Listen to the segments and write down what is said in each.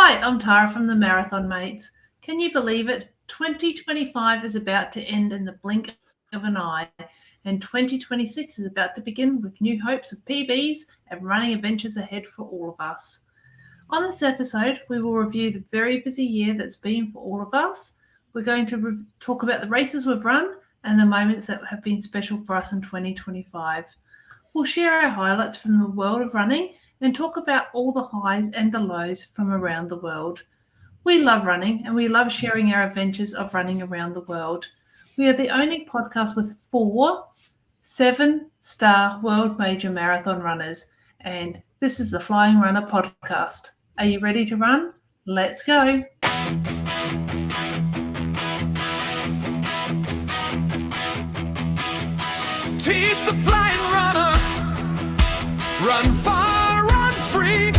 Hi, I'm Tara from the Marathon Mates. Can you believe it? 2025 is about to end in the blink of an eye, and 2026 is about to begin with new hopes of PBs and running adventures ahead for all of us. On this episode, we will review the very busy year that's been for all of us. We're going to talk about the races we've run and the moments that have been special for us in 2025. We'll share our highlights from the world of running and talk about all the highs and the lows from around the world. We love running and we love sharing our adventures of running around the world. We are the only podcast with 4 7-star world major marathon runners, and this is the Flying Runr Podcast. Are you ready to run? Let's go. It's the Flying Runr. Run far, run free.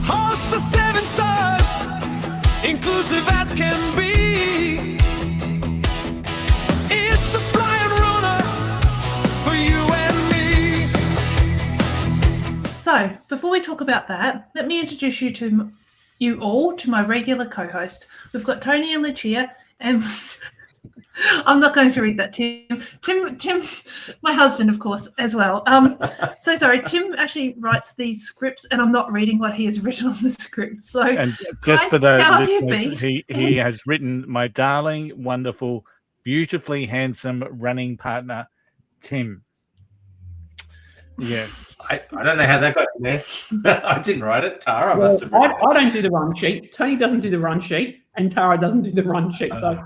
Host the 7 stars, inclusive as can be. It's the Flying Runr for you and me. So, before we talk about that, let me introduce you all to my regular co-host. We've got Tony and Lucia, and I'm not going to read that, Tim, my husband, of course, as well. So sorry, Tim actually writes these scripts, and I'm not reading what he has written on the script. So, and just guys, for the how have you listeners, he has written my darling, wonderful, beautifully handsome running partner, Tim. Yes. I don't know how that got in there. I didn't write it. Tara must have written it. I don't do the run sheet. Tony doesn't do the run sheet, and Tara doesn't do the run sheet. So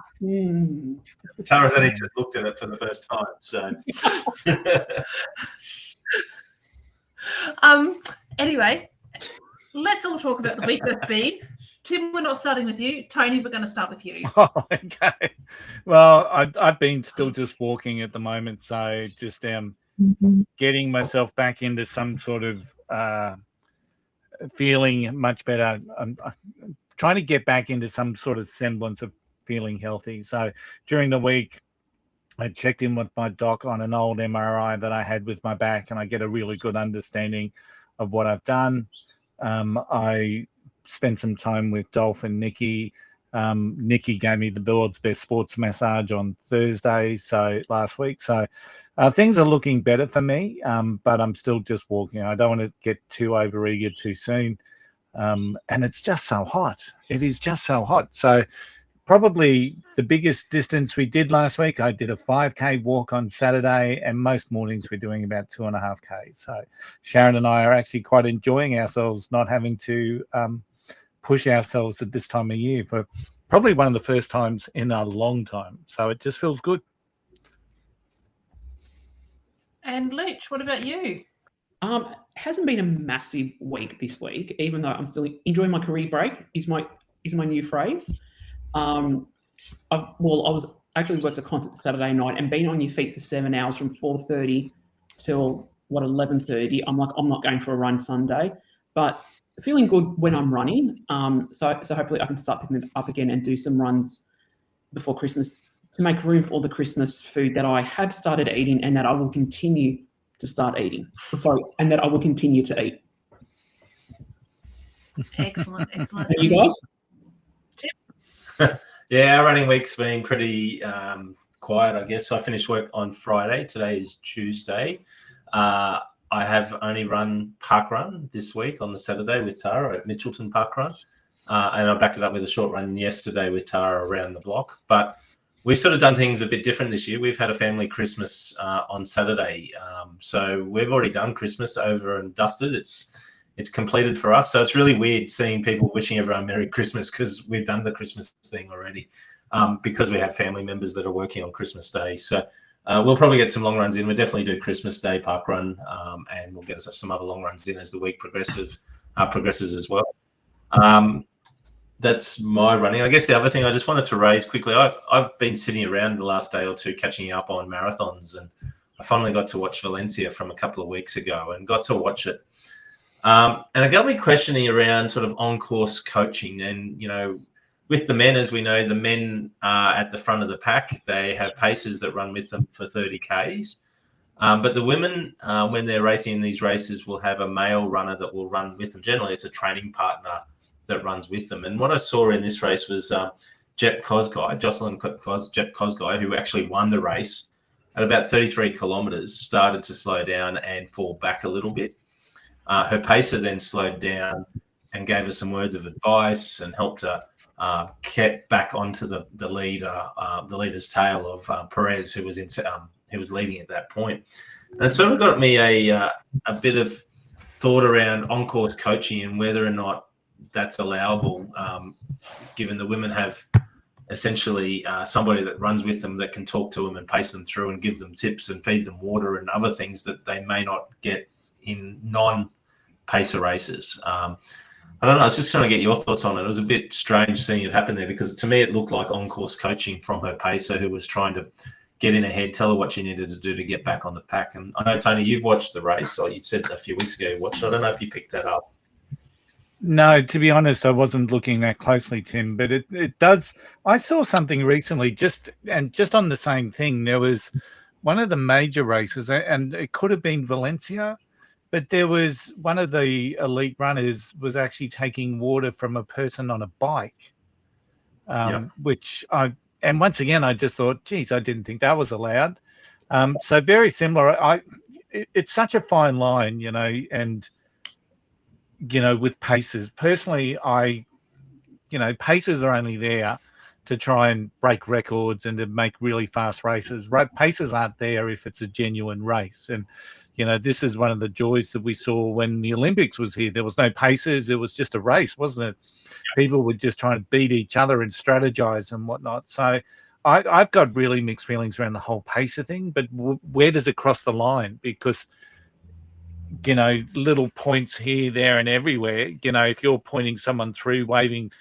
Tara's only just looked at it for the first time. So anyway, let's all talk about the week that's been. Tim, we're not starting with you. Tony, we're going to start with you. Oh, okay. Well, I've been still just walking at the moment, so just getting myself back into some sort of feeling much better. I'm trying to get back into some sort of semblance of feeling healthy. So during the week, I checked in with my doc on an old MRI that I had with my back, and I get a really good understanding of what I've done. I spent some time with Dolph and Nikki. Nikki gave me the world's best sports massage on Thursday, so last week. So things are looking better for me, but I'm still just walking. I don't want to get too overeager too soon. And it's just so hot. It is just so hot. So probably the biggest distance we did last week, I did a 5K walk on Saturday, and most mornings we're doing about 2.5K. So Sharon and I are actually quite enjoying ourselves, not having to push ourselves at this time of year for probably one of the first times in a long time. So it just feels good. And Luch, what about you? Hasn't been a massive week this week, even though I'm still enjoying my career break. Is my new phrase. I was actually worked a concert Saturday night and been on your feet for 7 hours from 4:30 till 11:30. I'm like, I'm not going for a run Sunday, but feeling good when I'm running. So hopefully I can start picking it up again and do some runs before Christmas to make room for all the Christmas food that I have started eating and that I will continue to start eating. And that I will continue to eat. Excellent. And you guys? yeah, our running week's been pretty quiet, I guess. So I finished work on Friday. Today is Tuesday. I have only run parkrun this week on the Saturday with Tara at Mitchelton Parkrun. And I backed it up with a short run yesterday with Tara around the block. But we've sort of done things a bit different this year. We've had a family Christmas on Saturday. So we've already done Christmas over and dusted. It's completed for us. So it's really weird seeing people wishing everyone Merry Christmas because we've done the Christmas thing already because we have family members that are working on Christmas Day. So we'll probably get some long runs in. We'll definitely do Christmas Day park run and we'll get some other long runs in as the week progresses as well. That's my running. I guess the other thing I just wanted to raise quickly, I've been sitting around the last day or two catching up on marathons, and I finally got to watch Valencia from a couple of weeks ago and got to watch it. And it got me questioning around sort of on-course coaching. And, you know, with the men, as we know, the men are at the front of the pack. They have pacers that run with them for 30 Ks. But the women, when they're racing in these races, will have a male runner that will run with them. Generally, it's a training partner that runs with them. And what I saw in this race was Jet Kosgei, who actually won the race at about 33 kilometres, started to slow down and fall back a little bit. Her pacer then slowed down and gave her some words of advice and helped her get back onto the leader's tail of Perez, who was leading at that point. And it sort of got me a bit of thought around on-course coaching and whether or not that's allowable, given the women have essentially somebody that runs with them that can talk to them and pace them through and give them tips and feed them water and other things that they may not get in non-pacer races. I don't know. I was just trying to get your thoughts on it. It was a bit strange seeing it happen there because to me it looked like on-course coaching from her pacer, who was trying to get in ahead, tell her what she needed to do to get back on the pack. And I know, Tony, you've watched the race, or you said a few weeks ago you watched it. I don't know if you picked that up. No, to be honest, I wasn't looking that closely, Tim, but it does. I saw something recently just on the same thing. There was one of the major races, and it could have been Valencia, but there was one of the elite runners was actually taking water from a person on a bike, which and once again, I just thought, geez, I didn't think that was allowed. So very similar. It's such a fine line, and with paces. Personally, paces are only there to try and break records and to make really fast races. Right? Paces aren't there if it's a genuine race. And, this is one of the joys that we saw when the Olympics was here. There was no paces. It was just a race, wasn't it? People were just trying to beat each other and strategize and whatnot. So I've got really mixed feelings around the whole pacer thing, but where does it cross the line? Because little points here, there, and everywhere. If you're pointing someone through, waving,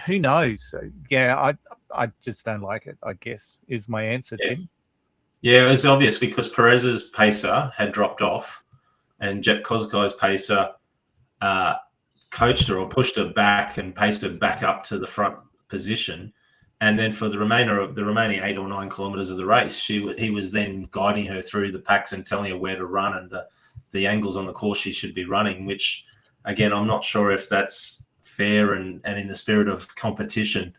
who knows? So, I just don't like it, I guess, is my answer, Tim. Yeah, it was obvious because Perez's pacer had dropped off and Jet Kosgei's pacer coached her or pushed her back and paced her back up to the front position. And then for the remaining 8 or 9 kilometres of the race, he was then guiding her through the packs and telling her where to run and the angles on the course she should be running, which, again, I'm not sure if that's fair and in the spirit of competition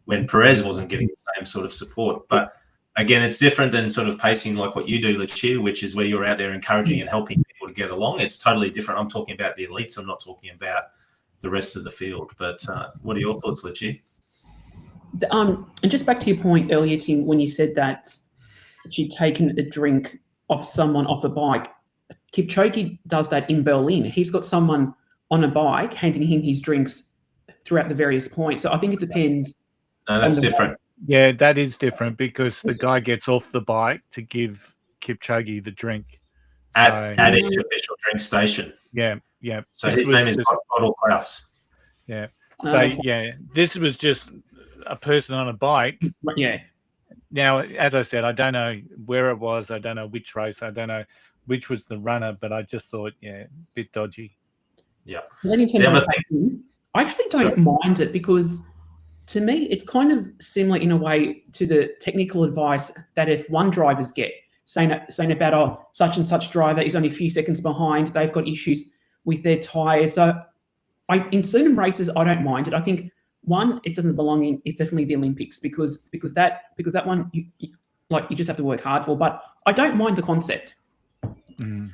when Perez wasn't getting the same sort of support. But, again, it's different than sort of pacing like what you do, Lucia, which is where you're out there encouraging and helping people to get along. It's totally different. I'm talking about the elites. I'm not talking about the rest of the field. But what are your thoughts, Lucia? And just back to your point earlier, Tim, when you said that she'd taken a drink off someone off a bike. Kipchoge does that in Berlin. He's got someone on a bike handing him his drinks throughout the various points. So I think it depends. No, that's different. Bike. Yeah, that is different because the guy gets off the bike to give Kipchoge the drink. At each official drink station. Yeah. So his name is Bottle Klaus. Yeah. So, this was just a person on a bike. Yeah. Now, as I said, I don't know where it was. I don't know which race. I don't know which was the runner, but I just thought, a bit dodgy. Yeah. Then in terms of pacing, I actually don't mind it because to me, it's kind of similar in a way to the technical advice that if one drivers get, saying about, such and such driver is only a few seconds behind, they've got issues with their tyres. So in certain races, I don't mind it. I think one, it doesn't belong in. It's definitely the Olympics because that one you just have to work hard for. But I don't mind the concept. Mm.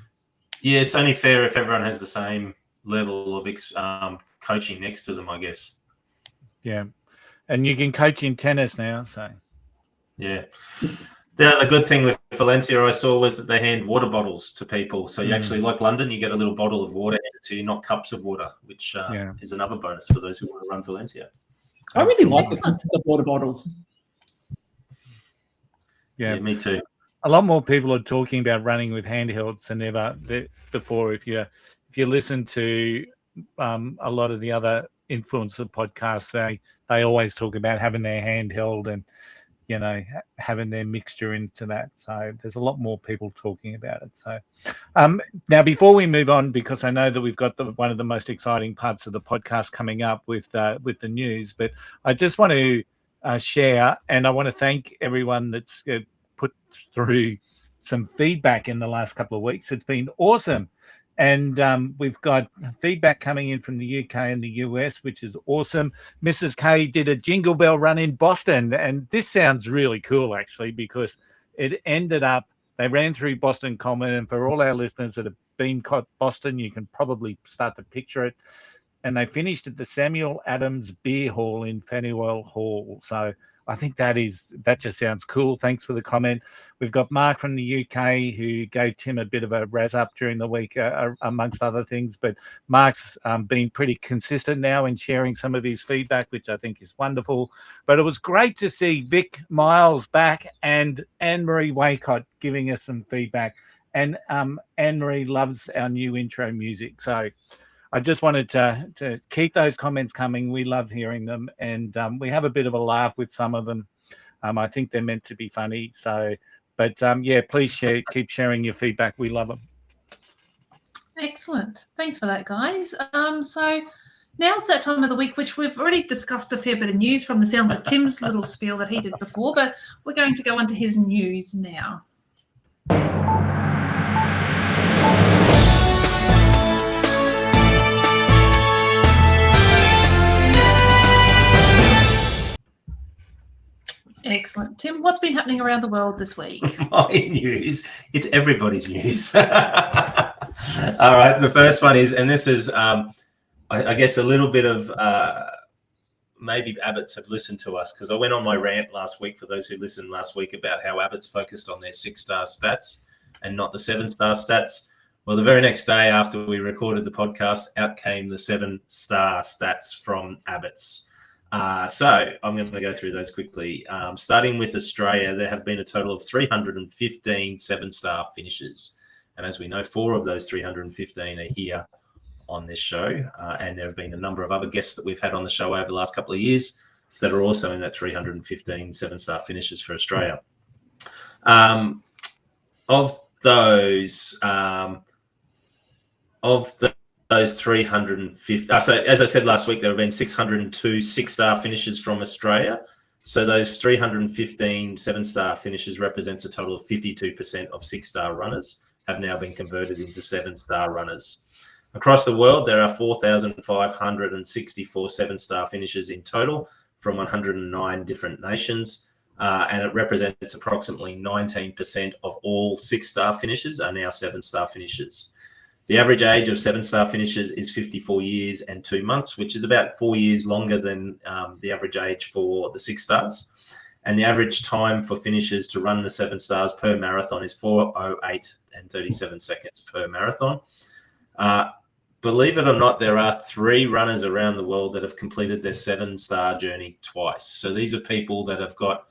Yeah, it's only fair if everyone has the same level of coaching next to them, I guess. Yeah, and you can coach in tennis now, so yeah. The good thing with Valencia I saw was that they hand water bottles to people. So you actually, like London, you get a little bottle of water handed to you, not cups of water, which is another bonus for those who want to run Valencia. I really like the water bottles. Yeah, me too. A lot more people are talking about running with handhelds than ever before. If you listen to a lot of the other influencer podcasts, they always talk about having their handheld and having their mixture into that. So there's a lot more people talking about it. So now before we move on, because I know that we've got one of the most exciting parts of the podcast coming up with the news, but I just want to share, and I want to thank everyone that's put through some feedback in the last couple of weeks. It's been awesome And we've got feedback coming in from the UK and the US, which is awesome. Mrs. K did a jingle bell run in Boston. And this sounds really cool, actually, because it ended up, they ran through Boston Common. And for all our listeners that have been to Boston, you can probably start to picture it. And they finished at the Samuel Adams Beer Hall in Faneuil Hall. So I think that just sounds cool. Thanks for the comment. We've got Mark from the UK who gave Tim a bit of a razz up during the week, amongst other things. But Mark's been pretty consistent now in sharing some of his feedback, which I think is wonderful. But it was great to see Vic Miles back and Anne-Marie Waycott giving us some feedback. And Anne-Marie loves our new intro music. So I just wanted to keep those comments coming. We love hearing them, and we have a bit of a laugh with some of them. I think they're meant to be funny. So, but please keep sharing your feedback. We love them. Excellent. Thanks for that, guys. So now it's that time of the week, which we've already discussed a fair bit of news from the sounds of Tim's little spiel that he did before, but we're going to go on to his news now. Excellent. Tim, what's been happening around the world this week? My news. It's everybody's news. All right. The first one is, and this is, I guess, a little bit of maybe Abbott's have listened to us, because I went on my rant last week, for those who listened last week, about how Abbott's focused on their 6-star stats and not the 7-star stats. Well, the very next day after we recorded the podcast, out came the 7-star stats from Abbott's. So I'm going to go through those quickly. Starting with Australia, there have been a total of 315 7-star finishes. And as we know, 4 of those 315 are here on this show. And there have been a number of other guests that we've had on the show over the last couple of years that are also in that 315 7-star finishes for Australia. Those 350. So as I said last week, there have been 602 6-star finishes from Australia. So those 315 7-star finishes represents a total of 52% of 6-star runners have now been converted into 7-star runners. Across the world, there are 4,564 7-star finishes in total from 109 different nations. And it represents approximately 19% of all 6-star finishes are now 7-star finishes. The average age of 7-star finishers is 54 years and 2 months, which is about 4 years longer than the average age for the 6-stars. And the average time for finishers to run the 7-stars per marathon is 4:08 and 37 seconds per marathon. Believe it or not, there are 3 runners around the world that have completed their 7-star journey twice. So these are people that have got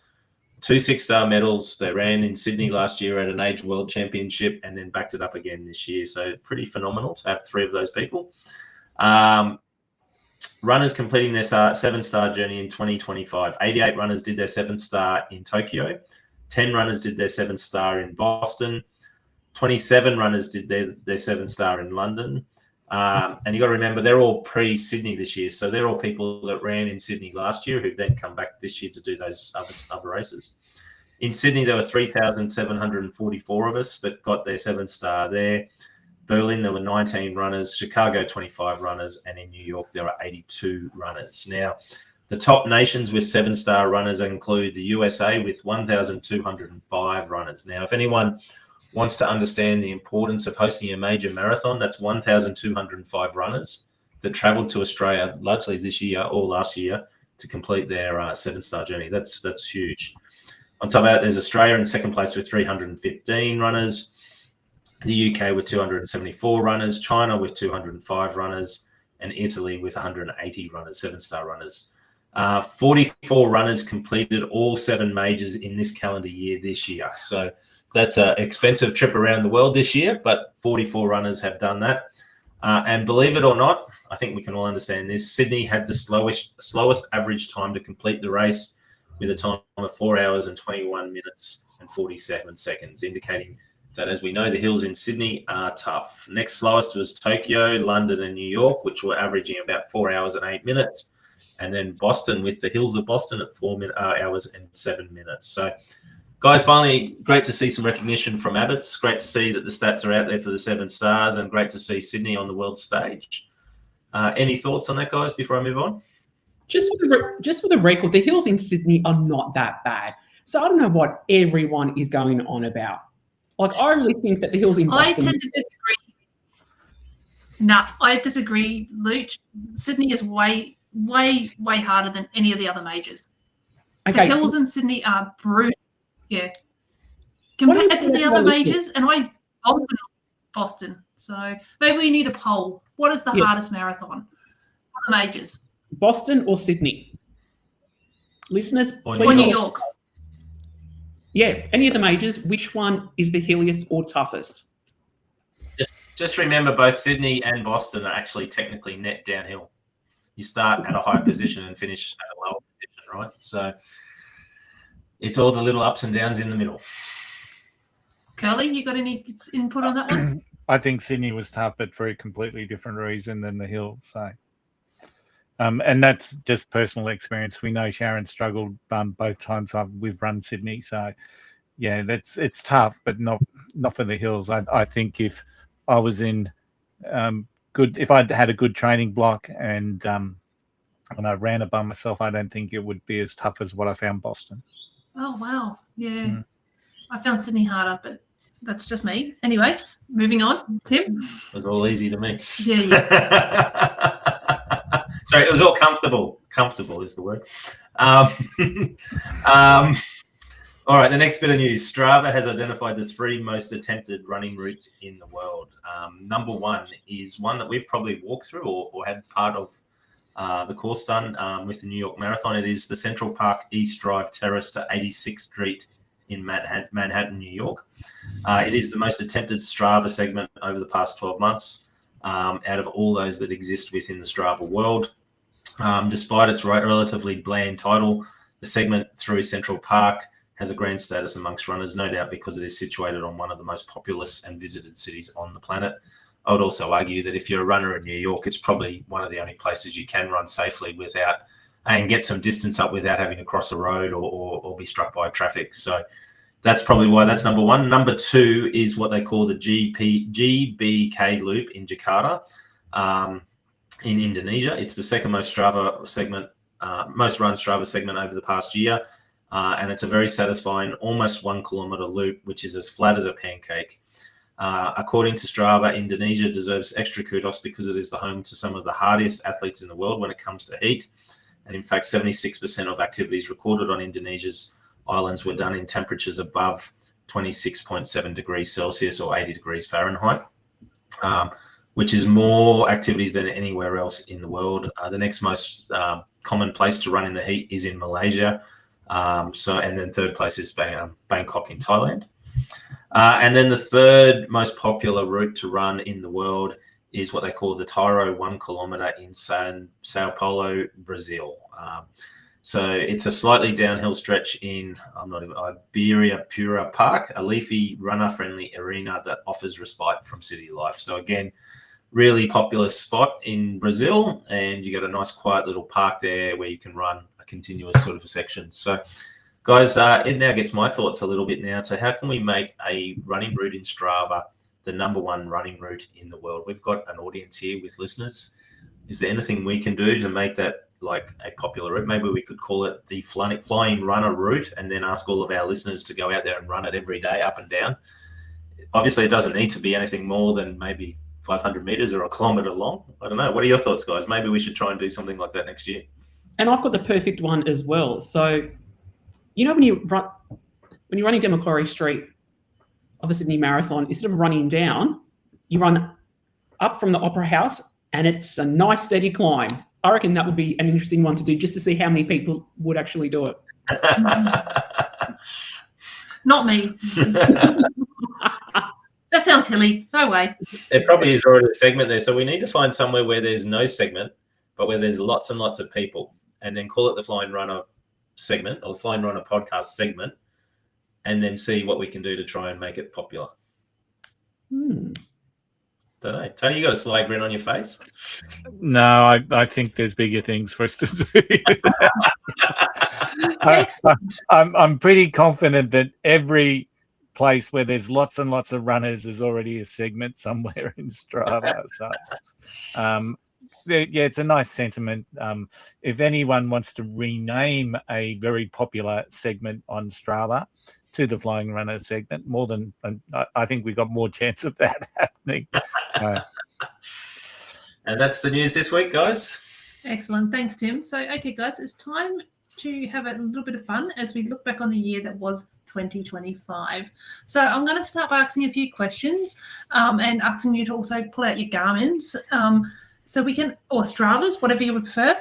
2 6-star medals. They ran in Sydney last year at an age world championship and then backed it up again this year. So pretty phenomenal to have 3 of those people. Runners completing their 7-star journey in 2025. 88 runners did their 7-star in Tokyo. 10 runners did their 7-star in Boston. 27 runners did their 7-star in London. And you got to remember, they're all pre-Sydney this year. So they're all people that ran in Sydney last year who've then come back this year to do those other races. In Sydney, there were 3,744 of us that got their 7-star there. Berlin, there were 19 runners. Chicago, 25 runners. And in New York, there were 82 runners. Now, the top nations with 7-star runners include the USA with 1,205 runners. Now, if anyone wants to understand the importance of hosting a major marathon, that's 1,205 runners that travelled to Australia largely this year or last year to complete their 7-star journey. That's huge. On top of that, there's Australia in second place with 315 runners, the UK with 274 runners, China with 205 runners, and Italy with 180 runners, 7-star runners. 44 runners completed all 7 majors in this calendar year this year. So that's an expensive trip around the world this year, but 44 runners have done that. And believe it or not, I think we can all understand this, Sydney had the slowest average time to complete the race with a time of 4 hours and 21 minutes and 47 seconds, indicating that, as we know, the hills in Sydney are tough. Next slowest was Tokyo, London, and New York, which were averaging about 4 hours and 8 minutes. And then Boston with the hills of Boston at 4 hours and 7 minutes. So Guys, finally, great to see some recognition from Abbott's. Great to see that the stats are out there for the 7 stars, and great to see Sydney on the world stage. Any thoughts on that, guys, before I move on? Just for the record, the hills in Sydney are not that bad. So I don't know what everyone is going on about. Like, I really think that the hills in Boston... I tend to disagree. No, I disagree, Luch. Sydney is way, way, way harder than any of the other majors. Okay. The hills in Sydney are brutal. Yeah. Compared to the other majors, and I bolted Boston. So maybe we need a poll. What is the hardest marathon for the majors? Boston or Sydney? Listeners, or please. New York. Yeah, any of the majors, which one is the hilliest or toughest? Just remember, both Sydney and Boston are actually technically net downhill. You start at a high position and finish at a lower position, right? So it's all the little ups and downs in the middle. Curly, you got any input on that one? I think Sydney was tough, but for a completely different reason than the hills. So, and that's just personal experience. We know Sharon struggled both times we've run Sydney. So, yeah, it's tough, but not for the hills. I think if I was in if I'd had a good training block and I ran it by myself, I don't think it would be as tough as what I found Boston. Oh, wow. Yeah. I found Sydney harder, but that's just me. Anyway, moving on. Tim? It was all easy to me. Yeah. Sorry, it was all comfortable. Comfortable is the word. All right, the next bit of news. Strava has identified the 3 most attempted running routes in the world. Number 1 is one that we've probably walked through or had part of the course done with the New York Marathon. It is the Central Park East Drive Terrace to 86th Street in Manhattan, New York. It is the most attempted Strava segment over the past 12 months out of all those that exist within the Strava world. Despite its relatively bland title, the segment through Central Park has a grand status amongst runners, no doubt because it is situated on one of the most populous and visited cities on the planet. I would also argue that if you're a runner in New York, it's probably one of the only places you can run safely and get some distance up without having to cross a road or be struck by traffic. So that's probably why that's number 1. Number 2 is what they call the GBK Loop in Jakarta in Indonesia. It's the second most Strava segment, most run Strava segment over the past year. And it's a very satisfying, almost 1 kilometer loop, which is as flat as a pancake. According to Strava, Indonesia deserves extra kudos because it is the home to some of the hardest athletes in the world when it comes to heat. And in fact, 76% of activities recorded on Indonesia's islands were done in temperatures above 26.7 degrees Celsius or 80 degrees Fahrenheit, which is more activities than anywhere else in the world. The next most common place to run in the heat is in Malaysia. And then third place is Bangkok in Thailand. And then the third most popular route to run in the world is what they call the Tiro 1 kilometer in Sao Paulo, Brazil. So it's a slightly downhill stretch in Ibirapuera Park, a leafy, runner-friendly arena that offers respite from city life. So again, really popular spot in Brazil, and you got a nice quiet little park there where you can run a continuous sort of section. So guys, it now gets my thoughts a little bit now. So how can we make a running route in Strava the number 1 running route in the world? We've got an audience here with listeners. Is there anything we can do to make that like a popular route? Maybe we could call it the Flying Runr route and then ask all of our listeners to go out there and run it every day up and down. Obviously, it doesn't need to be anything more than maybe 500 meters or a kilometer long. I don't know. What are your thoughts, guys? Maybe we should try and do something like that next year. And I've got the perfect one as well. So, you know, when you're running down Macquarie Street of the Sydney Marathon, instead of running down, you run up from the Opera House, and it's a nice steady climb. I reckon that would be an interesting one to do, just to see how many people would actually do it. Not me. That sounds hilly. No way. There probably is already a segment there. So we need to find somewhere where there's no segment, but where there's lots and lots of people, and then call it the Flying Runr segment or the Flying Runr Podcast segment, and then see what we can do to try and make it popular. Don't know. Tony, you got a sly grin on your face. No, I think there's bigger things for us to do. I'm pretty confident that every place where there's lots and lots of runners is already a segment somewhere in Strava. So, yeah, it's a nice sentiment. If anyone wants to rename a very popular segment on Strava to the Flying Runr segment, I think we've got more chance of that happening. So. And that's the news this week, guys. Excellent. Thanks, Tim. So, okay, guys, it's time to have a little bit of fun as we look back on the year that was 2025. So I'm going to start by asking a few questions and asking you to also pull out your Garmin's so we can, or Strava's, whatever you would prefer,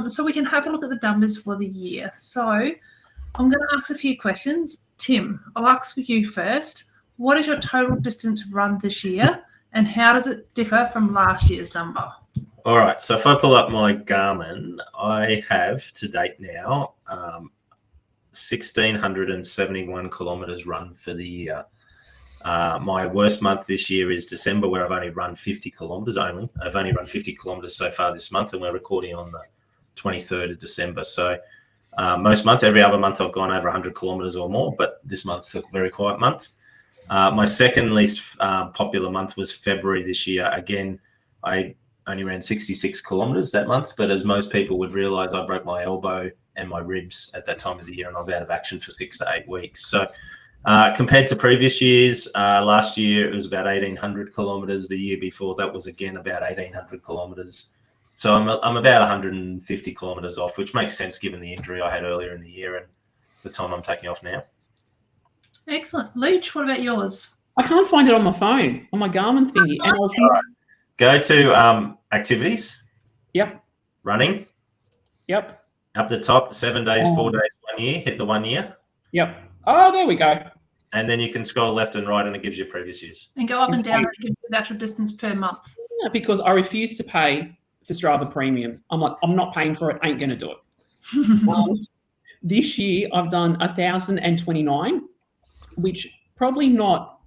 so we can have a look at the numbers for the year. So I'm going to ask a few questions. Tim, I'll ask you first. What is your total distance run this year and how does it differ from last year's number? All right, so if I pull up my Garmin, I have to date now 1,671 kilometres run for the year. My worst month this year is December, where I've only run 50 kilometres only. I've only run 50 kilometres so far this month, and we're recording on the 23rd of December. So most months, every other month, I've gone over 100 kilometres or more, but this month's a very quiet month. My second least popular month was February this year. Again, I only ran 66 kilometres that month, but as most people would realise, I broke my elbow and my ribs at that time of the year, and I was out of action for 6 to 8 weeks. So compared to previous years, last year it was about 1,800 kilometres. The year before that was again about 1,800 kilometres. So I'm about 150 kilometres off, which makes sense given the injury I had earlier in the year and the time I'm taking off now. Excellent. Luch, what about yours? I can't find it on my phone, on my Garmin thingy. And I refuse. Go to activities. Yep. Running. Yep. Up the top, 7 days, 4 days, 1 year. Hit the 1 year. Yep. Oh, there we go. And then you can scroll left and right, and it gives you previous years. And go up and down and give you the actual distance per month. Yeah, because I refuse to pay for Strava Premium. I'm like, I'm not paying for it. Ain't going to do it. This year, I've done 1,029, which probably not.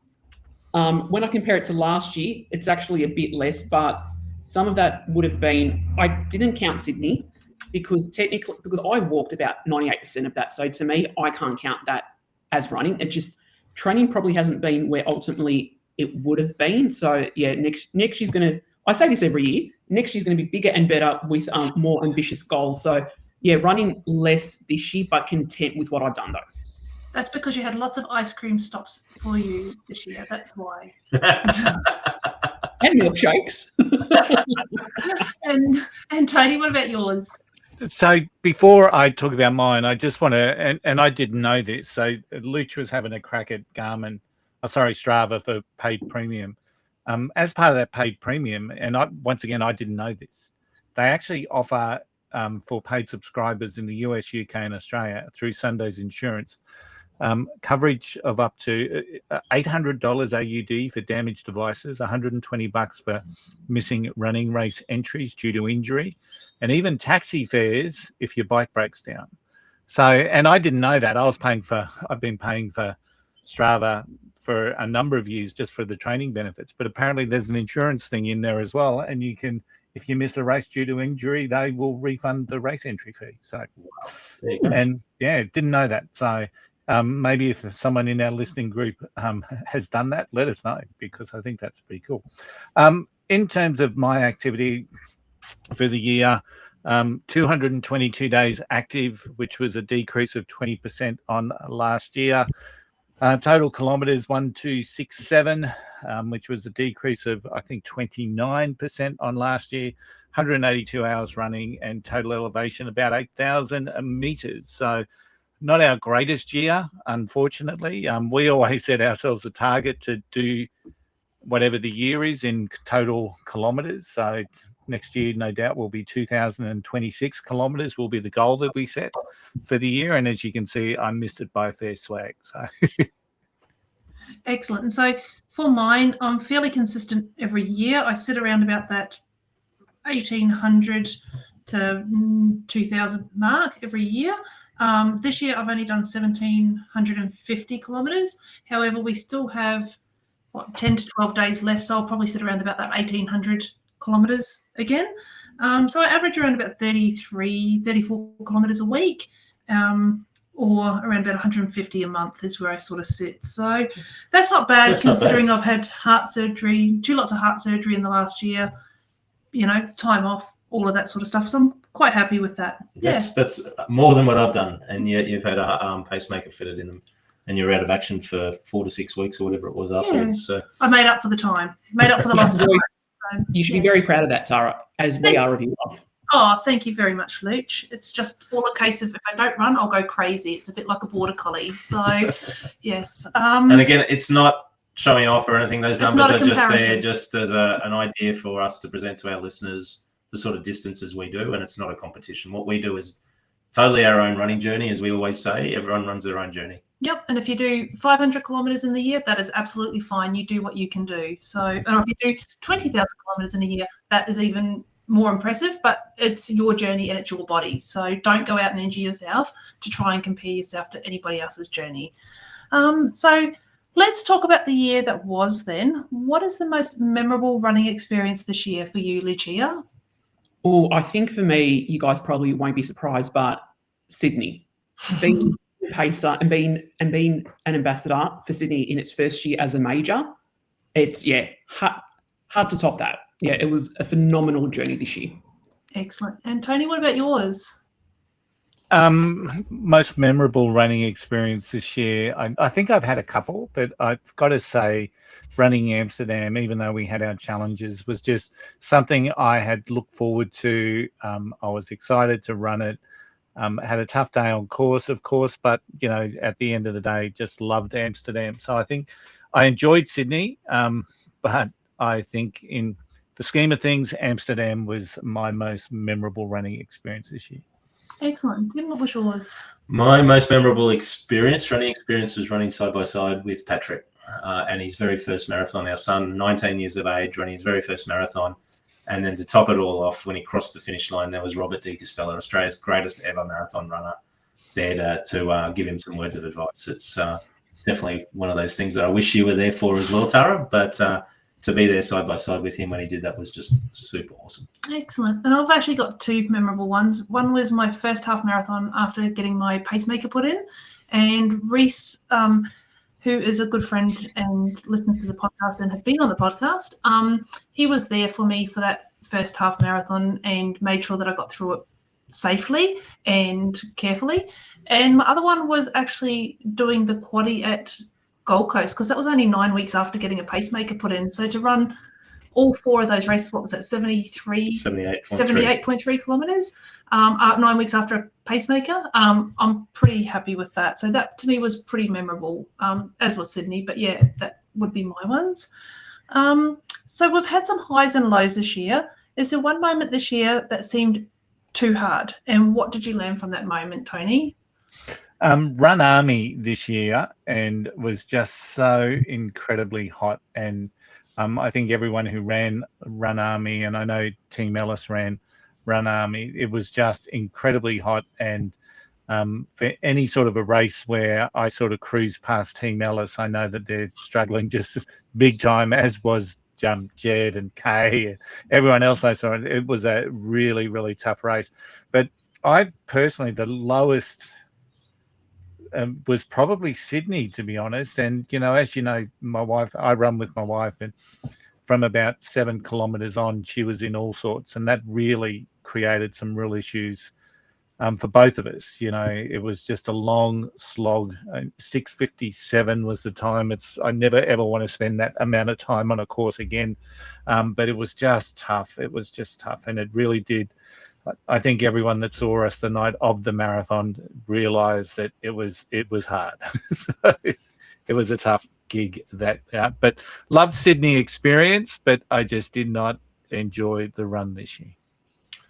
When I compare it to last year, it's actually a bit less, but some of that would have been, I didn't count Sydney because I walked about 98% of that. So to me, I can't count that as running. It just, training probably hasn't been where ultimately it would have been. So yeah, next year's going to, I say this every year, next year's going to be bigger and better with more ambitious goals. So yeah, running less this year, but content with what I've done though. That's because you had lots of ice cream stops for you this year. That's why. And milkshakes. and Tony, what about yours? So before I talk about mine, I just want to, and I didn't know this. So Luch was having a crack at Strava for paid premium. As part of that paid premium, and once again, I didn't know this. They actually offer for paid subscribers in the US, UK, and Australia through Sunday's Insurance. Coverage of up to $800 AUD for damaged devices, $120 for missing running race entries due to injury, and even taxi fares if your bike breaks down. So, and I didn't know that. I've been paying for Strava for a number of years just for the training benefits, but apparently there's an insurance thing in there as well, and you can, if you miss a race due to injury, they will refund the race entry fee. So, and yeah, didn't know that. So maybe if someone in our listening group has done that, let us know, because I think that's pretty cool. In terms of my activity for the year, 222 days active, which was a decrease of 20% on last year. Total kilometres 1,267, which was a decrease of, I think, 29% on last year. 182 hours running, and total elevation about 8,000 metres. So not our greatest year, unfortunately. We always set ourselves a target to do whatever the year is in total kilometres. So next year, no doubt, will be 2,026 kilometres will be the goal that we set for the year. And as you can see, I missed it by a fair swag. So excellent. And so for mine, I'm fairly consistent every year. I sit around about that 1,800 to 2,000 mark every year. This year, I've only done 1,750 kilometres. However, we still have 10 to 12 days left, so I'll probably sit around about that 1,800 kilometres again. So I average around about 33, 34 kilometres a week, or around about 150 a month is where I sort of sit. So that's not bad, considering I've had heart surgery, 2 lots of heart surgery in the last year, time off, all of that sort of stuff. So I'm quite happy with that. That's more than what I've done. And yet you've had a pacemaker fitted in them, and you're out of action for 4 to 6 weeks or whatever it was afterwards. So I made up for the time, made up for the lost time. So, you should be very proud of that, Tara, as we are of you love. Oh, thank you very much, Luch. It's just all a case of if I don't run, I'll go crazy. It's a bit like a border collie. So, yes. And again, it's not showing off or anything. Those numbers are just there just as an idea for us to present to our listeners the sort of distances we do, and it's not a competition. What we do is totally our own running journey, as we always say. Everyone runs their own journey. Yep, and if you do 500 kilometres in the year, that is absolutely fine. You do what you can do. So, and if you do 20,000 kilometres in a year, that is even more impressive, but it's your journey and it's your body. So don't go out and injure yourself to try and compare yourself to anybody else's journey. So let's talk about the year that was then. What is the most memorable running experience this year for you, Lucia? Oh, I think for me, you guys probably won't be surprised, but Sydney. Being a pacer and being an ambassador for Sydney in its first year as a major, it's hard to top that. Yeah, it was a phenomenal journey this year. Excellent. And Tony, what about yours? Most memorable running experience this year. I think I've had a couple, but I've got to say running Amsterdam, even though we had our challenges, was just something I had looked forward to. I was excited to run it. Had a tough day on course, of course, but, at the end of the day, just loved Amsterdam. So I think I enjoyed Sydney, but I think in the scheme of things, Amsterdam was my most memorable running experience this year. Excellent. Tim, what was yours? My most memorable running experience was running side by side with Patrick and his very first marathon. Our son, 19 years of age, running his very first marathon. And then to top it all off, when he crossed the finish line, there was Robert De Castella, Australia's greatest ever marathon runner, there to give him some words of advice. It's definitely one of those things that I wish you were there for as well, Tara. But to be there side by side with him when he did that was just super awesome. Excellent. And I've actually got 2 memorable ones. One was my first half marathon after getting my pacemaker put in. And Reese, who is a good friend and listens to the podcast and has been on the podcast, he was there for me for that first half marathon and made sure that I got through it safely and carefully. And my other one was actually doing the quaddie at Gold Coast, because that was only 9 weeks after getting a pacemaker put in. So to run all 4 of those races, what was that, 78.3 kilometres, 9 weeks after a pacemaker, I'm pretty happy with that. So that to me was pretty memorable, as was Sydney. But yeah, that would be my ones. So we've had some highs and lows this year. Is there one moment this year that seemed too hard? And what did you learn from that moment, Tony? Run Army this year, and was just so incredibly hot. And I think everyone who ran Run Army, and I know Team Ellis ran Run Army, it was just incredibly hot. And for any sort of a race where I sort of cruise past Team Ellis, I know that they're struggling just big time, as was Jed and Kay and everyone else I saw. It was a really, really tough race. But I personally, the lowest was probably Sydney, to be honest. And, as you know, my wife, I run with my wife, and from about 7 kilometres on, she was in all sorts. And that really created some real issues for both of us. It was just a long slog. 6:57 was the time. I never, ever want to spend that amount of time on a course again. But it was just tough. It was just tough. And it really did. I think everyone that saw us the night of the marathon realised that it was hard. So it was a tough gig but loved Sydney experience, but I just did not enjoy the run this year.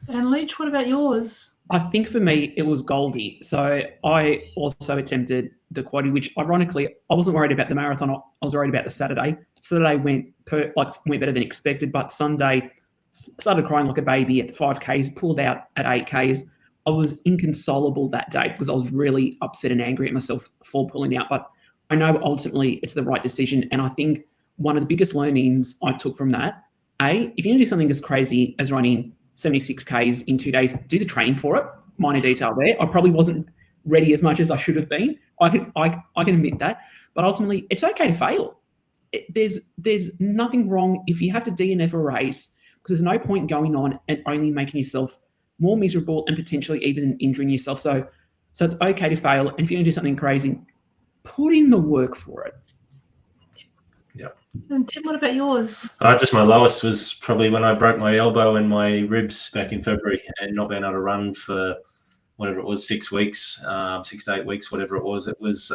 And Leach, what about yours? I think for me, it was Goldie. So I also attempted the quaddie, which ironically, I wasn't worried about the marathon. I was worried about the Saturday. Saturday went better than expected, but Sunday started crying like a baby at the 5Ks, pulled out at 8Ks. I was inconsolable that day because I was really upset and angry at myself for pulling out. But I know ultimately it's the right decision. And I think one of the biggest learnings I took from that, if you're going to do something as crazy as running 76 Ks in 2 days, do the training for it. Minor detail there. I probably wasn't ready as much as I should have been. I can admit that. But ultimately, it's okay to fail. There's nothing wrong if you have to DNF a race, because there's no point going on and only making yourself more miserable and potentially even injuring yourself. So it's okay to fail. And if you're going to do something crazy, put in the work for it. Yeah. And Tim, what about yours? Just my lowest was probably when I broke my elbow and my ribs back in February and not being able to run for whatever it was, 6 weeks, 6 to 8 weeks, whatever it was. It was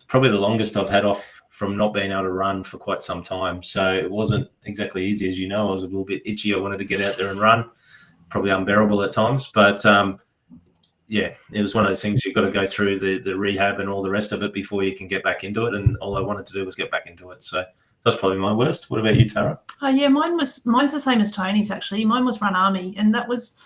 probably the longest I've had off from not being able to run for quite some time. So it wasn't exactly easy. As you know, I was a little bit itchy. I wanted to get out there and run, probably unbearable at times. But yeah, it was one of those things you've got to go through the rehab and all the rest of it before you can get back into it. And all I wanted to do was get back into it. So that's probably my worst. What about you, Tara? Yeah, mine's the same as Tony's, actually. Mine was Run Army, and that was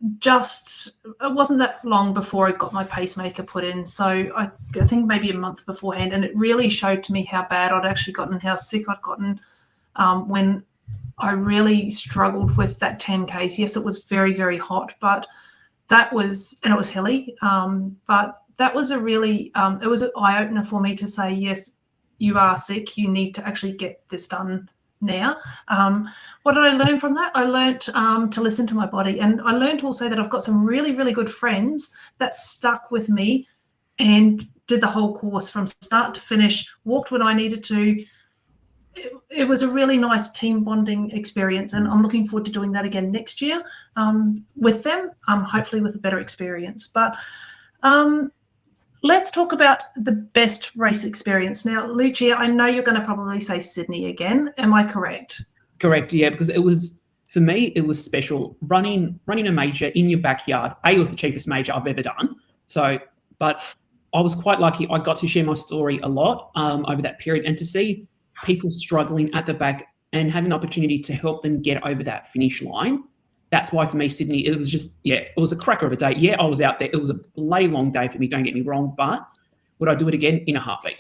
it wasn't that long before I got my pacemaker put in. So I think maybe a month beforehand, and it really showed to me how bad I'd actually gotten, how sick I'd gotten when I really struggled with that 10Ks. Yes, it was very, very hot, but it was hilly. But that was a really, it was an eye-opener for me to say, yes, you are sick. You need to actually get this done now. What did I learn from that? I learned to listen to my body, and I learned also that I've got some really, really good friends that stuck with me and did the whole course from start to finish, walked when I needed to. It was a really nice team bonding experience, and I'm looking forward to doing that again next year with them, hopefully with a better experience. But let's talk about the best race experience. Now, Lucia, I know you're going to probably say Sydney again. Am I correct? Correct, yeah, because for me, it was special. Running a major in your backyard. It was the cheapest major I've ever done. So, but I was quite lucky. I got to share my story a lot over that period, and to see people struggling at the back and having an opportunity to help them get over that finish line. That's why for me, Sydney, it was just, it was a cracker of a day. Yeah, I was out there. It was a long day for me, don't get me wrong, but would I do it again? In a heartbeat.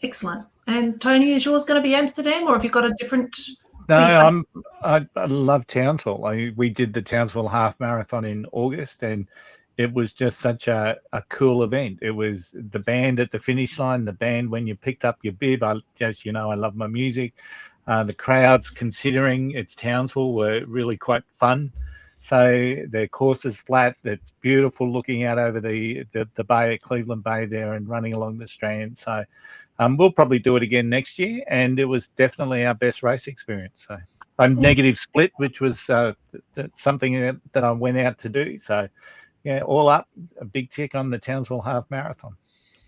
Excellent. And Tony, is yours going to be Amsterdam, or have you got a different? No, I love Townsville. We did the Townsville Half Marathon in August, and it was just such a cool event. It was the band at the finish line, the band when you picked up your bib. As you know, I love my music. The crowds, considering it's Townsville, were really quite fun. So the course is flat. It's beautiful looking out over the bay at Cleveland Bay there and running along the Strand. So we'll probably do it again next year. And it was definitely our best race experience. So I'm negative split, which was something that I went out to do. So yeah, all up, a big tick on the Townsville Half Marathon.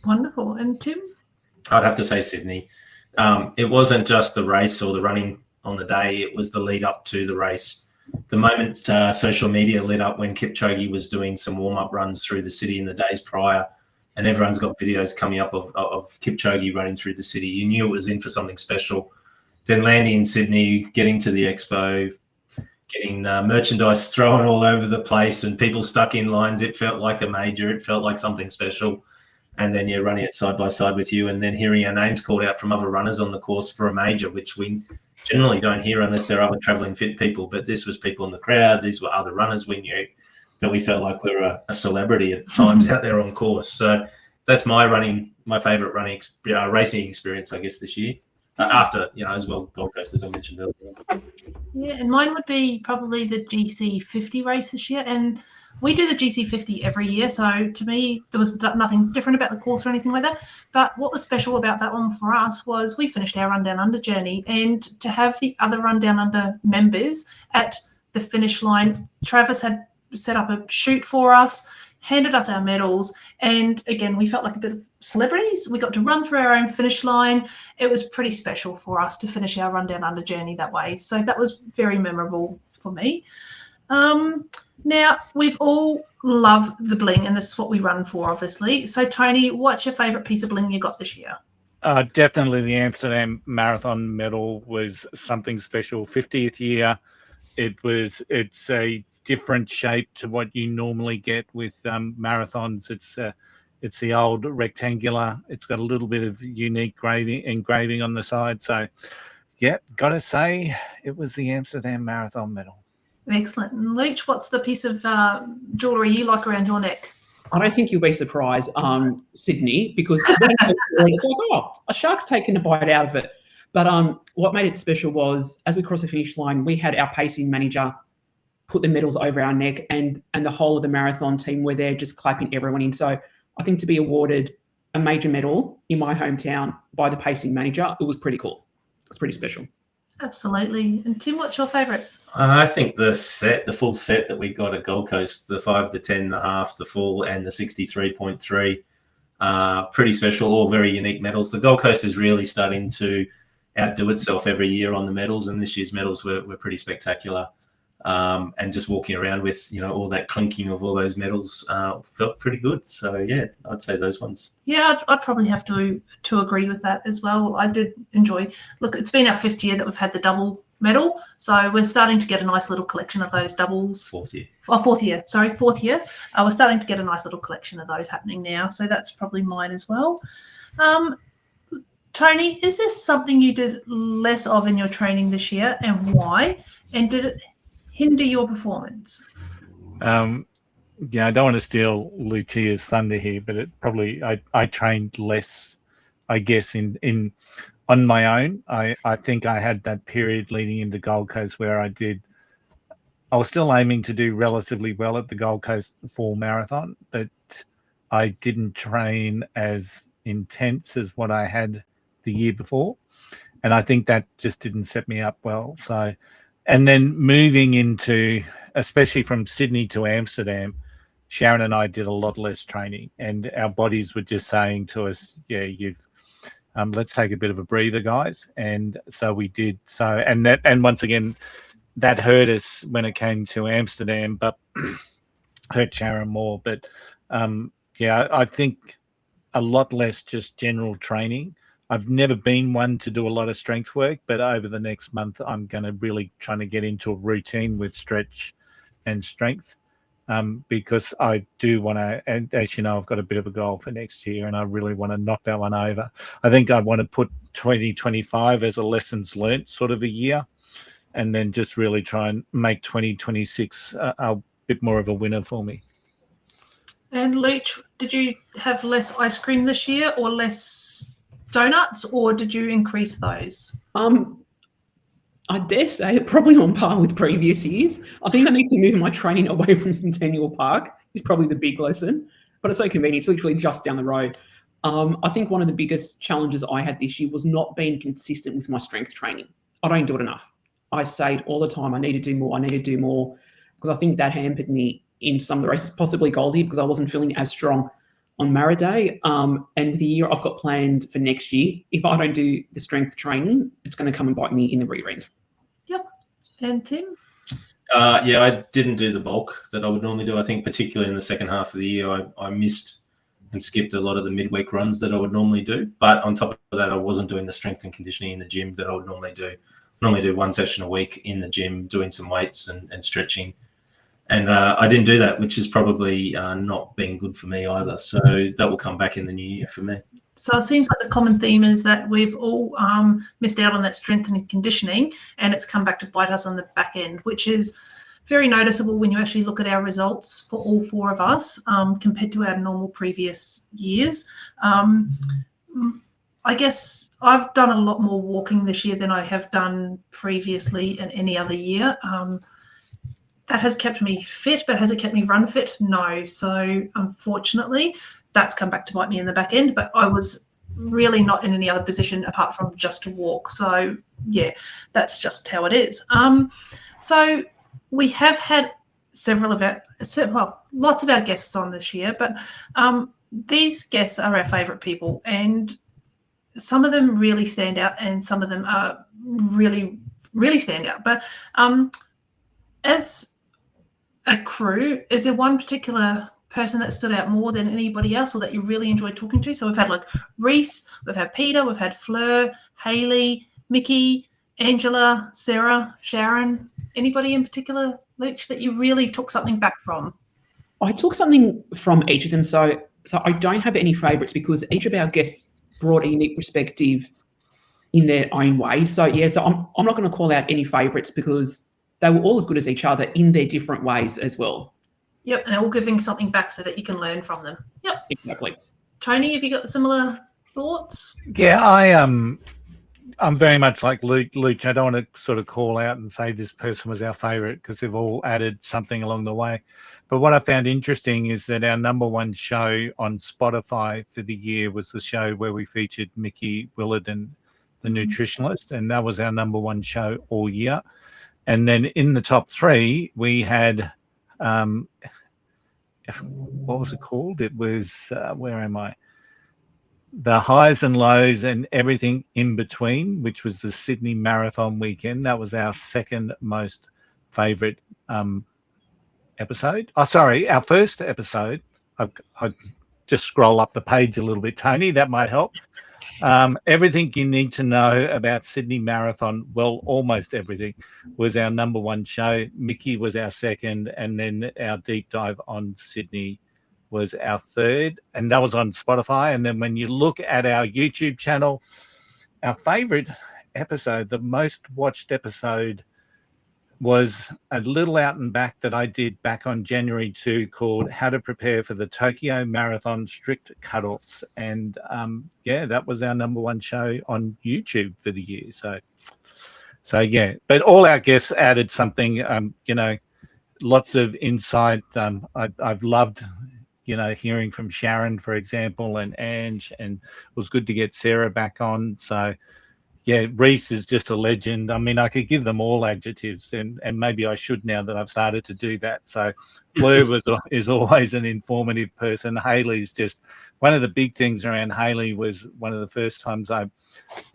Wonderful. And Tim? I'd have to say Sydney. It wasn't just the race or the running on the day. It was the lead up to the race. The moment social media lit up when Kipchoge was doing some warm-up runs through the city in the days prior, and everyone's got videos coming up of Kipchoge running through the city, you knew it was in for something special. Then landing in Sydney, getting to the expo, getting merchandise thrown all over the place and people stuck in lines. It felt like a major. It felt like something special. And then you're running it side by side with you, and then hearing our names called out from other runners on the course for a major, which we generally don't hear unless they're other traveling fit people. But this was people in the crowd. These were other runners we knew that we felt like we were a celebrity at times out there on course. So that's my favorite racing experience, I guess, this year. After, as well, Gold Coast, as I mentioned earlier. Yeah, and mine would be probably the GC50 race this year. And we do the GC50 every year. So to me, there was nothing different about the course or anything like that. But what was special about that one for us was we finished our Run Down Under journey, and to have the other Run Down Under members at the finish line, Travis had set up a shoot for us, handed us our medals, and again, we felt like a bit of celebrities. We got to run through our own finish line. It was pretty special for us to finish our Run Down Under journey that way. So that was very memorable for me. Now, we've all loved the bling, and this is what we run for, obviously. So, Tony, what's your favourite piece of bling you got this year? Definitely the Amsterdam Marathon medal was something special. 50th year. It's a different shape to what you normally get with marathons. It's the old rectangular. It's got a little bit of unique engraving on the side. So, yeah, got to say it was the Amsterdam Marathon medal. Excellent. And Luch, what's the piece of jewellery you like around your neck? I don't think you'll be surprised, Sydney, because it's like, oh, a shark's taken a bite out of it. But what made it special was, as we crossed the finish line, we had our pacing manager put the medals over our neck, and the whole of the marathon team were there just clapping everyone in. So I think to be awarded a major medal in my hometown by the pacing manager, it was pretty cool. It's pretty special. Absolutely. And Tim, what's your favourite? I think the full set that we got at Gold Coast, the 5, the 10, the half, the full, and the 63.3, pretty special, all very unique medals. The Gold Coast is really starting to outdo itself every year on the medals, and this year's medals were pretty spectacular. And just walking around with, all that clinking of all those medals felt pretty good. So, yeah, I'd say those ones. Yeah, I'd probably have to agree with that as well. I did enjoy. Look, it's been our 5th year that we've had the double medal, so we're starting to get a nice little collection of those doubles. 4th year. Oh, 4th year. Sorry, 4th year. We're starting to get a nice little collection of those happening now, so that's probably mine as well. Tony, is there something you did less of in your training this year, and why? And did it hinder your performance? I don't want to steal Lucia's thunder here, but it probably I trained less, I guess, in on my own. I think I had that period leading into Gold Coast where I was still aiming to do relatively well at the Gold Coast full marathon, but I didn't train as intense as what I had the year before. And I think that just didn't set me up well. So, and then moving into, especially from Sydney to Amsterdam, Sharon and I did a lot less training, and our bodies were just saying to us, yeah, let's take a bit of a breather, guys. And so we did. So, and once again, that hurt us when it came to Amsterdam, but hurt Sharon more. But I think a lot less just general training. I've never been one to do a lot of strength work, but over the next month, I'm going to really try to get into a routine with stretch and strength, because I do want to, and as you know, I've got a bit of a goal for next year, and I really want to knock that one over. I think I want to put 2025 as a lessons learnt sort of a year, and then just really try and make 2026 a bit more of a winner for me. And Luch, did you have less ice cream this year or less donuts, or did you increase those? I dare say probably on par with previous years. I think I need to move my training away from Centennial Park is probably the big lesson, but it's so convenient. It's literally just down the road. I think one of the biggest challenges I had this year was not being consistent with my strength training. I don't do it enough. I say it all the time, I need to do more, because I think that hampered me in some of the races, possibly Goldie, because I wasn't feeling as strong on Mara Day. And with the year I've got planned for next year, if I don't do the strength training, it's going to come and bite me in the rear end. Yep. And Tim? I didn't do the bulk that I would normally do. I think particularly in the second half of the year, I missed and skipped a lot of the midweek runs that I would normally do. But on top of that, I wasn't doing the strength and conditioning in the gym that I would normally do. I normally do one session a week in the gym, doing some weights and stretching. And I didn't do that, which is probably not been good for me either. So that will come back in the new year for me. So it seems like the common theme is that we've all missed out on that strength and conditioning, and it's come back to bite us on the back end, which is very noticeable when you actually look at our results for all 4 of us compared to our normal previous years. I guess I've done a lot more walking this year than I have done previously in any other year. That has kept me fit, but has it kept me run fit? No. So unfortunately, that's come back to bite me in the back end, but I was really not in any other position apart from just to walk. So yeah, that's just how it is. So we have had lots of our guests on this year, but these guests are our favourite people, and some of them really stand out and some of them are really, really stand out. But as a crew, is there one particular person that stood out more than anybody else or that you really enjoyed talking to? So we've had like Reese, we've had Peter, we've had Fleur, Hayley, Mickey, Angela, Sarah, Sharon. Anybody in particular, Luch, that you really took something back from? I took something from each of them. So So I don't have any favourites because each of our guests brought a unique perspective in their own way. So I'm not going to call out any favourites because they were all as good as each other in their different ways as well. Yep, and they're all giving something back so that you can learn from them. Yep. Exactly. Tony, have you got similar thoughts? Yeah, I'm very much like Luch. I don't want to sort of call out and say this person was our favourite because they've all added something along the way. But what I found interesting is that our number one show on Spotify for the year was the show where we featured Mickey Willardon, the nutritionalist, and that was our number one show all year. And then in the top three, we had, what was it called? It was, where am I? The highs and lows and everything in between, which was the Sydney Marathon weekend. That was our second most favourite episode. Oh, sorry, our first episode. I just scroll up the page a little bit, Tony. That might help. Everything you need to know about Sydney Marathon, well, almost everything, was our number one show. Mickey was our second, and then our deep dive on Sydney was our third, and that was on Spotify. And then when you look at our YouTube channel, our favorite episode, the most watched episode, was a little out and back that I did back on January 2 called How to Prepare for the Tokyo Marathon Strict Cutoffs. And that was our number one show on YouTube for the year. So yeah, but all our guests added something, lots of insight. I've loved, hearing from Sharon, for example, and Ange, and it was good to get Sarah back on. So yeah, Reese is just a legend. I mean, I could give them all adjectives, and maybe I should now that I've started to do that. So Fleur is always an informative person. Hayley's just one of the big things around Hayley. Was one of the first times I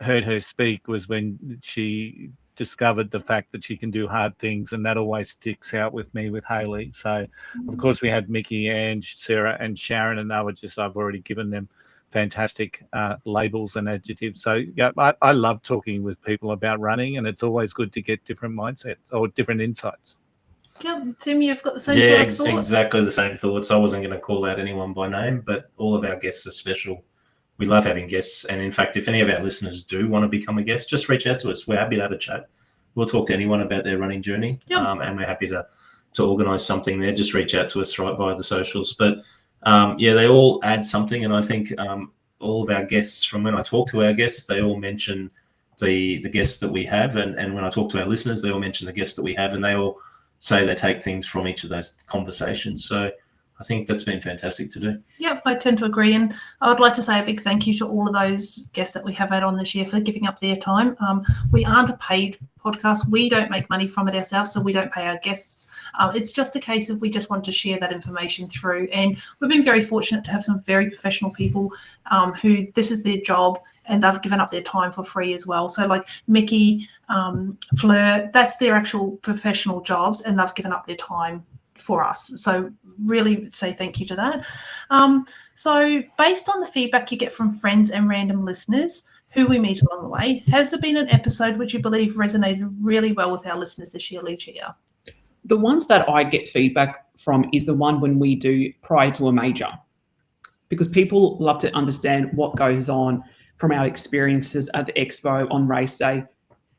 heard her speak was when she discovered the fact that she can do hard things, and that always sticks out with me with Hayley. So of course we had Mickey, Ange, Sarah and Sharon, and they were just, I've already given them fantastic labels and adjectives. So yeah, I love talking with people about running, and it's always good to get different mindsets or different insights. Yeah, Tim, you've got the same sort of thoughts? Exactly the same thoughts. I wasn't going to call out anyone by name, but all of our guests are special. We love having guests, and in fact, if any of our listeners do want to become a guest, just reach out to us. We're happy to have a chat. We'll talk to anyone about their running journey, and we're happy to organise something there. Just reach out to us right via the socials. But they all add something, and I think all of our guests, from when I talk to our guests, they all mention the guests that we have, and when I talk to our listeners, they all mention the guests that we have, and they all say they take things from each of those conversations. So I think that's been fantastic to do. Yep, I tend to agree. And I would like to say a big thank you to all of those guests that we have had on this year for giving up their time. We aren't a paid podcast. We don't make money from it ourselves, so we don't pay our guests. It's just a case of we just want to share that information through. And we've been very fortunate to have some very professional people who this is their job, and they've given up their time for free as well. So like Mickey, Fleur, that's their actual professional jobs, and they've given up their time for us. So really say thank you to that. So based on the feedback you get from friends and random listeners who we meet along the way, has there been an episode which you believe resonated really well with our listeners this year, Lucia? The ones that I get feedback from is the one when we do prior to a major, because people love to understand what goes on from our experiences at the expo on race day,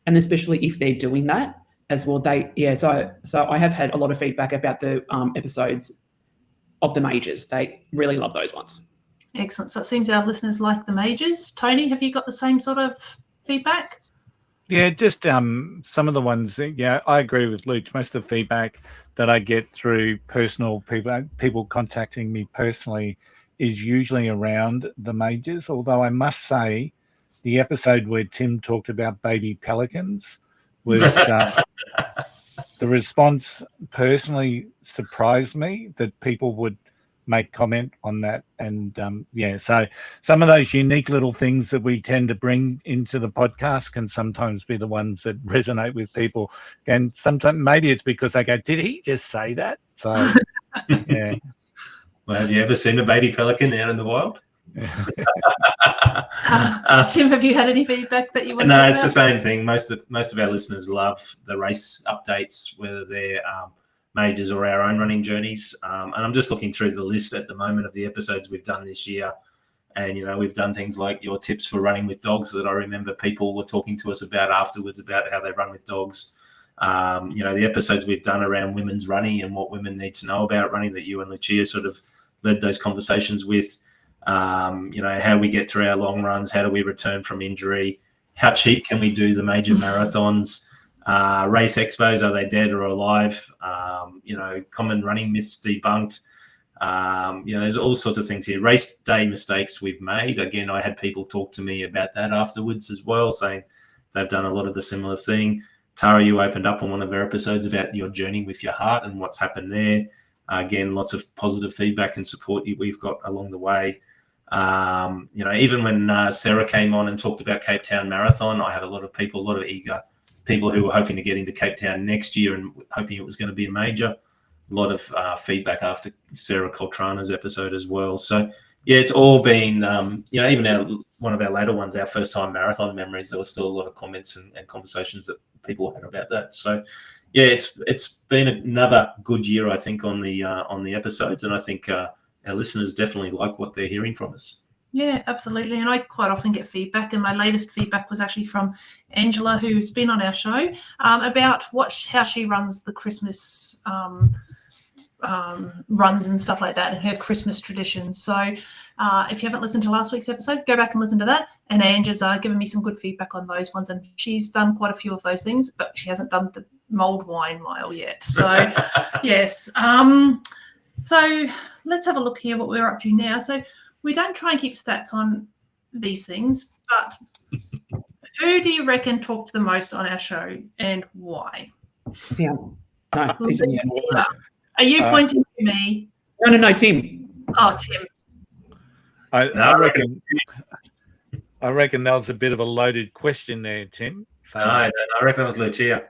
and especially if they're doing that as well. So I have had a lot of feedback about the episodes of the majors. They really love those ones. Excellent. So it seems our listeners like the majors. Tony, have you got the same sort of feedback? Yeah, just some of the ones. Yeah, I agree with Luke. Most of the feedback that I get through personal people contacting me personally is usually around the majors. Although I must say, the episode where Tim talked about baby pelicans was the response personally surprised me that people would make comment on that. And so some of those unique little things that we tend to bring into the podcast can sometimes be the ones that resonate with people. And sometimes maybe it's because they go, did he just say that? So, yeah. Well, have you ever seen a baby pelican out in the wild? Tim, have you had any feedback that you want to No, it's the same thing. Most of our listeners love the race updates, whether they're majors or our own running journeys. And I'm just looking through the list at the moment of the episodes we've done this year. And, we've done things like your tips for running with dogs that I remember people were talking to us about afterwards about how they run with dogs. The episodes we've done around women's running and what women need to know about running that you and Lucia sort of led those conversations with. How we get through our long runs, how do we return from injury, how cheap can we do the major marathons, race expos, are they dead or alive, common running myths debunked. There's all sorts of things here. Race day mistakes we've made. Again, I had people talk to me about that afterwards as well, saying they've done a lot of the similar thing. Tara, you opened up on one of our episodes about your journey with your heart and what's happened there. Again, lots of positive feedback and support we've got along the way. Even when Sarah came on and talked about Cape Town Marathon, I had a lot of eager people who were hoping to get into Cape Town next year and hoping it was going to be a major. A lot of feedback after Sarah Coltrana's episode as well. So, yeah, it's all been, even one of our later ones, our first time marathon memories, there was still a lot of comments and conversations that people had about that. So, yeah, it's been another good year, I think, on the episodes, and I think our listeners definitely like what they're hearing from us. Yeah, absolutely. And I quite often get feedback, and my latest feedback was actually from Angela, who's been on our show, about how she runs the Christmas runs and stuff like that, and her Christmas traditions. So if you haven't listened to last week's episode, go back and listen to that. And Angela's given me some good feedback on those ones, and she's done quite a few of those things, but she hasn't done the mulled wine mile yet. So yes. So let's have a look here what we're up to now. So we don't try and keep stats on these things, but who do you reckon talked the most on our show and why? Yeah. No, are you pointing to me? No, Tim. Oh, Tim. I reckon that was a bit of a loaded question there, Tim. So no, I reckon it was Lucia.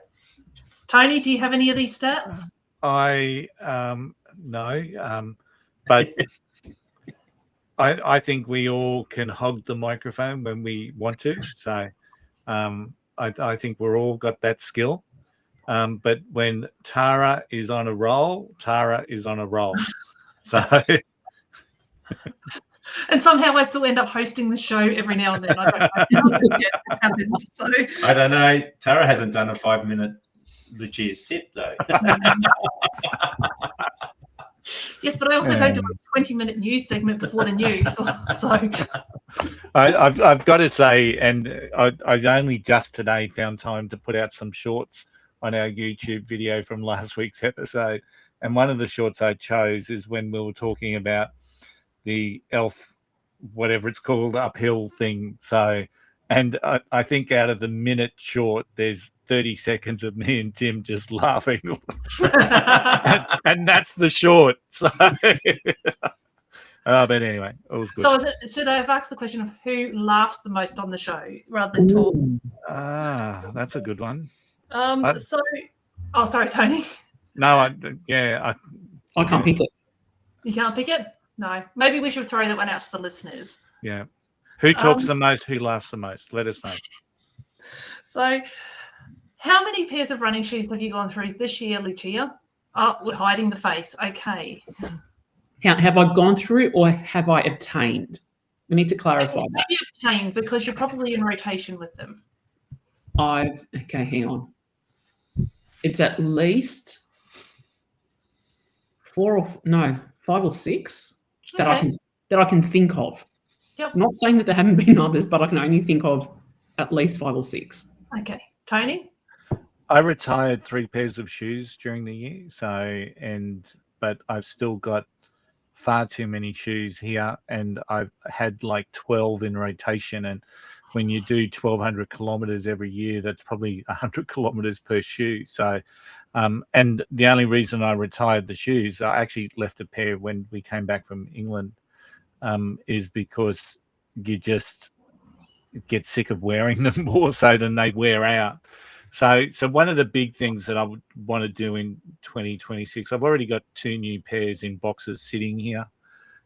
Tony, do you have any of these stats? No, but I think we all can hog the microphone when we want to. So I think we're all got that skill. But when Tara is on a roll, Tara is on a roll. So and somehow I still end up hosting the show every now and then. I don't know how it happens. So I don't know. Tara hasn't done a 5-minute Lucia's tip though. Yes, but I also don't do a 20-minute news segment before the news. So I've got to say, and I only just today found time to put out some shorts on our YouTube video from last week's episode. And one of the shorts I chose is when we were talking about the elf, whatever it's called, uphill thing. So, and I think out of the minute short, there's 30 seconds of me and Tim just laughing. and that's the short. So, but anyway, it was good. So should I have asked the question of who laughs the most on the show rather than talk? That's a good one. Sorry, Tony. No, I can't pick it. You can't pick it? No. Maybe we should throw that one out to the listeners. Yeah. Who talks the most? Who laughs the most? Let us know. So, how many pairs of running shoes have you gone through this year, Lucia? Oh, we're hiding the face. Okay. Have I gone through or have I obtained? We need to clarify that. Maybe obtained because you're probably in rotation with them. Okay, hang on. It's at least 5 or 6 that I can think of. Yep. I'm not saying that there haven't been others, but I can only think of at least 5 or 6. Okay, Tony. I retired 3 pairs of shoes during the year, but I've still got far too many shoes here, and I've had like 12 in rotation. And when you do 1,200 kilometers every year, that's probably 100 kilometers per shoe. So, and the only reason I retired the shoes, I actually left a pair when we came back from England, is because you just get sick of wearing them more so than they wear out. So one of the big things that I would want to do in 2026, I've already got 2 new pairs in boxes sitting here.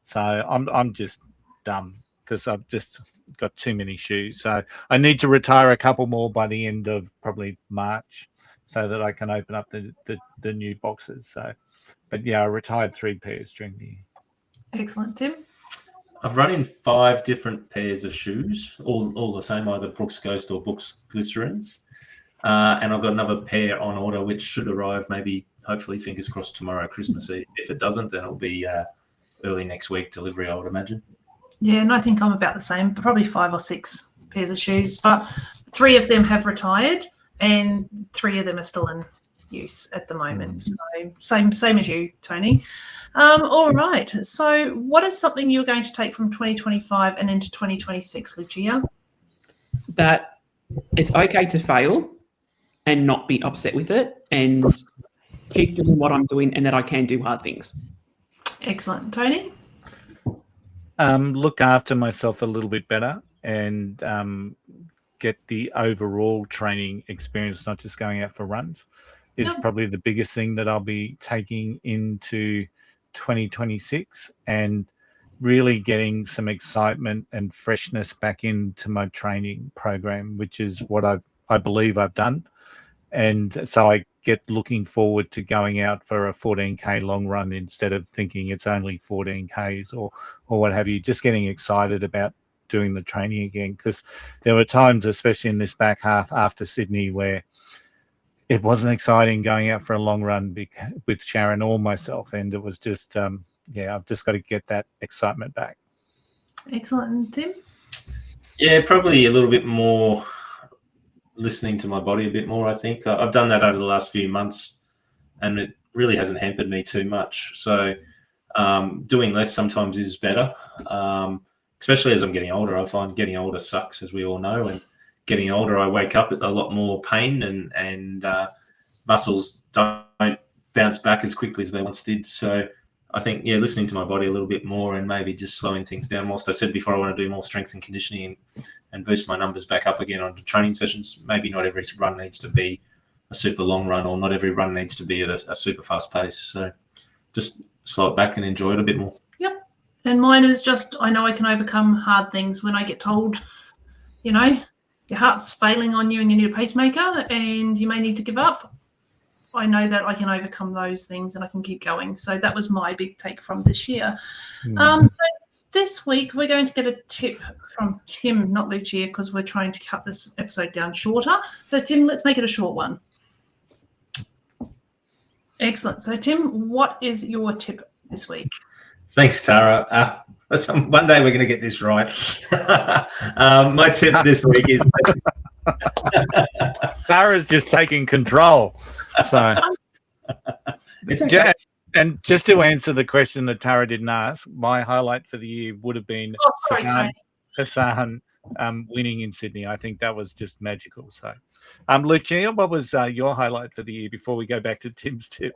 So I'm just dumb because I've just got too many shoes. So I need to retire a couple more by the end of probably March. so that I can open up the new boxes. So, but yeah, I retired 3 pairs during the year. Excellent, Tim. I've run in 5 different pairs of shoes, all the same, either Brooks Ghost or Brooks Glycerins. And I've got another pair on order, which should arrive maybe, hopefully, fingers crossed, tomorrow, Christmas Eve. If it doesn't, then it'll be early next week delivery, I would imagine. Yeah, and I think I'm about the same, probably 5 or 6 pairs of shoes, but 3 of them have retired and 3 of them are still in use at the moment. So same as you, Tony. All right. So what is something you're going to take from 2025 and into 2026, Lucia? That it's okay to fail and not be upset with it, and keep doing what I'm doing, and that I can do hard things. Excellent. Tony? Look after myself a little bit better and get the overall training experience, not just going out for runs, is probably the biggest thing that I'll be taking into 2026, and really getting some excitement and freshness back into my training program, which is what I believe I've done. And so I get looking forward to going out for a 14K long run instead of thinking it's only 14Ks or what have you, just getting excited about doing the training again. Because there were times, especially in this back half after Sydney, where it wasn't exciting going out for a long run with Sharon or myself. And it was just, I've just got to get that excitement back. Excellent. Tim? Yeah, probably a little bit more listening to my body a bit more, I think. I've done that over the last few months, and it really hasn't hampered me too much. So doing less sometimes is better, especially as I'm getting older. I find getting older sucks, as we all know, and getting older, I wake up with a lot more pain, and muscles don't bounce back as quickly as they once did. So I think, listening to my body a little bit more and maybe just slowing things down. Whilst I said before, I want to do more strength and conditioning and boost my numbers back up again on training sessions. Maybe not every run needs to be a super long run, or not every run needs to be at a super fast pace. So just slow it back and enjoy it a bit more. Yep. And mine is just, I know I can overcome hard things when I get told, your heart's failing on you and you need a pacemaker and you may need to give up. I know that I can overcome those things and I can keep going. So that was my big take from this year. So this week we're going to get a tip from Tim, not Lucia, because we're trying to cut this episode down shorter. So Tim, let's make it a short one. Excellent. So Tim, what is your tip this week? Thanks, Tara. One day we're going to get this right. My tip this week is... Tara's just taking control. So, it's okay. And just to answer the question that Tara didn't ask, my highlight for the year would have been Hassan winning in Sydney. I think that was just magical. So, Lucia, what was your highlight for the year before we go back to Tim's tip?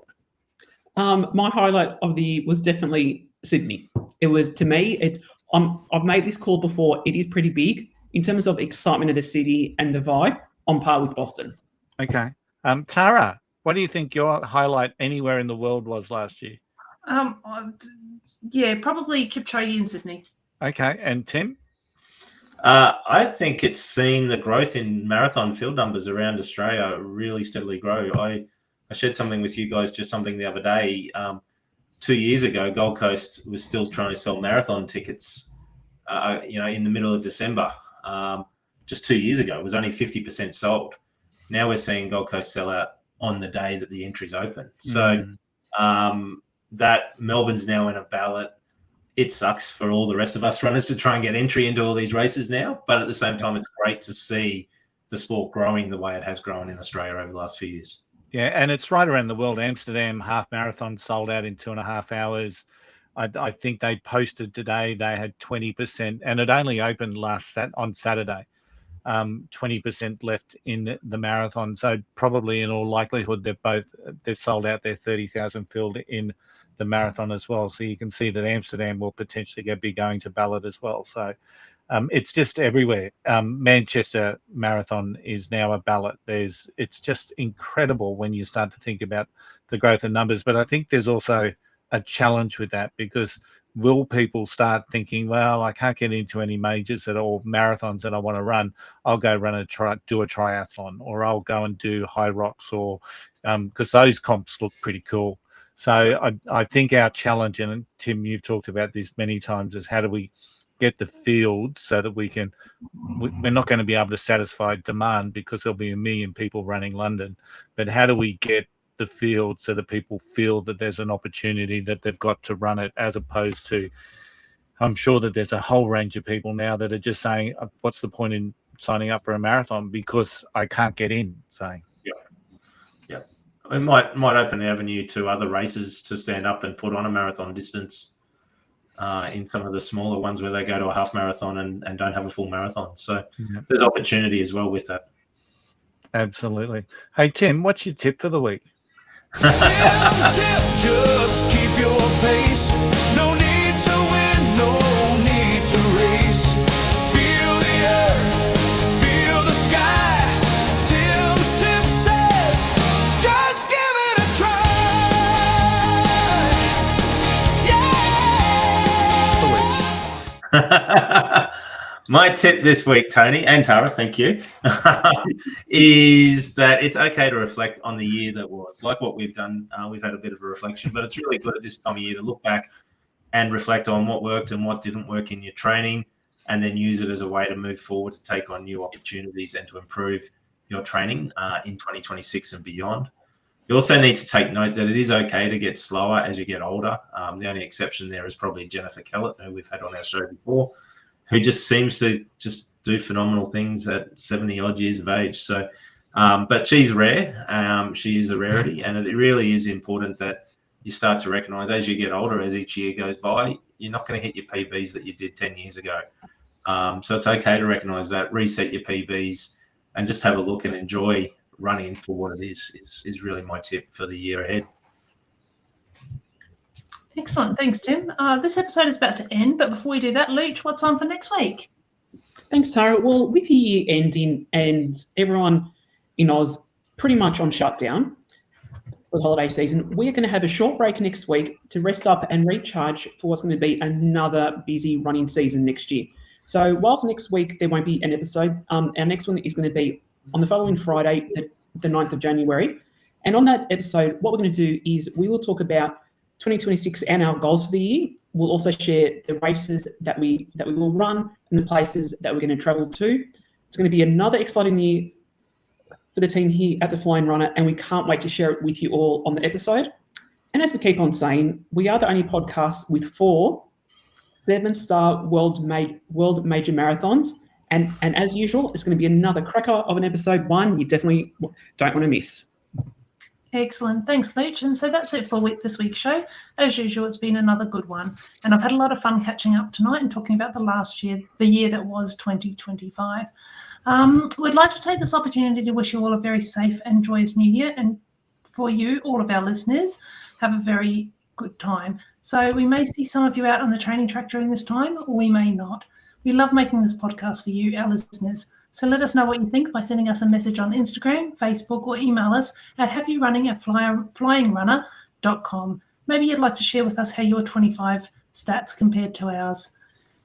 My highlight of the year was definitely Sydney. It was, to me, I've made this call before. It is pretty big in terms of excitement of the city and the vibe, on par with Boston. Okay. Tara, what do you think your highlight anywhere in the world was last year? Probably Kipchoge in Sydney. Okay. And Tim? I think it's seen the growth in marathon field numbers around Australia really steadily grow. I shared something with you guys, just something the other day. 2 years ago, Gold Coast was still trying to sell marathon tickets, in the middle of December. Just 2 years ago, it was only 50% sold. Now we're seeing Gold Coast sell out on the day that the entries open. So that Melbourne's now in a ballot. It sucks for all the rest of us runners to try and get entry into all these races now. But at the same time, it's great to see the sport growing the way it has grown in Australia over the last few years. Yeah, and it's right around the world. Amsterdam half marathon sold out in 2.5 hours. I think they posted today they had 20%, and it only opened on Saturday. 20% left in the marathon. So probably in all likelihood they've sold out their 30,000 filled in the marathon as well. So you can see that Amsterdam will potentially be going to ballot as well. So it's just everywhere. Manchester Marathon is now a ballot. It's just incredible when you start to think about the growth in numbers. But I think there's also a challenge with that, because will people start thinking, well, I can't get into any majors or marathons that I want to run. I'll go do a triathlon, or I'll go and do high rocks, or because those comps look pretty cool. So I think our challenge, and Tim, you've talked about this many times, is how do we get the field so that we're not going to be able to satisfy demand because there'll be 1 million people running London, but how do we get the field so that people feel that there's an opportunity that they've got to run it, as opposed to, I'm sure that there's a whole range of people now that are just saying, what's the point in signing up for a marathon because I can't get in. So yeah, it might open the avenue to other races to stand up and put on a marathon distance in some of the smaller ones where they go to a half marathon and don't have a full marathon. So there's opportunity as well with that. Absolutely. Hey, Tim, what's your tip for the week? Just keep your pace. No need to win, no need to race. Feel the earth, feel the sky. Tim's tip says, just give it a try. Yeah. My tip this week, Tony and Tara, thank you, is that it's okay to reflect on the year that was. Like what we've done, we've had a bit of a reflection, but it's really good at this time of year to look back and reflect on what worked and what didn't work in your training, and then use it as a way to move forward, to take on new opportunities and to improve your training in 2026 and beyond. You also need to take note that it is okay to get slower as you get older. The only exception there is probably Jennifer Kellett, who we've had on our show before, who just seems to just do phenomenal things at 70 odd years of age. So, but she's rare. She is a rarity, and it really is important that you start to recognize as you get older, as each year goes by, you're not going to hit your PBs that you did 10 years ago. So it's okay to recognize that, reset your PBs, and just have a look and enjoy running for what it is really my tip for the year ahead. Excellent. Thanks, Tim. This episode is about to end, but before we do that, Luch, what's on for next week? Thanks, Tara. Well, with the year ending and everyone in Oz pretty much on shutdown for the holiday season, we're going to have a short break next week to rest up and recharge for what's going to be another busy running season next year. So whilst next week there won't be an episode, our next one is going to be on the following Friday, the 9th of January. And on that episode, what we're going to do is we will talk about 2026 and our goals for the year. We'll also share the races that we will run and the places that we're going to travel to. It's going to be another exciting year for the team here at the Flying Runr, and we can't wait to share it with you all on the episode. And as we keep on saying, we are the only podcast with 4 7-star world major marathons. And as usual, it's going to be another cracker of an episode, one you definitely don't want to miss. Excellent. Thanks, Luch. And so that's it for this week's show. As usual, it's been another good one. And I've had a lot of fun catching up tonight and talking about the year that was 2025. We'd like to take this opportunity to wish you all a very safe and joyous new year. And for you, all of our listeners, have a very good time. So we may see some of you out on the training track during this time, or we may not. We love making this podcast for you, our listeners. So let us know what you think by sending us a message on Instagram, Facebook, or email us at happyrunning@flyingrunner.com. Maybe you'd like to share with us how your 25 stats compared to ours.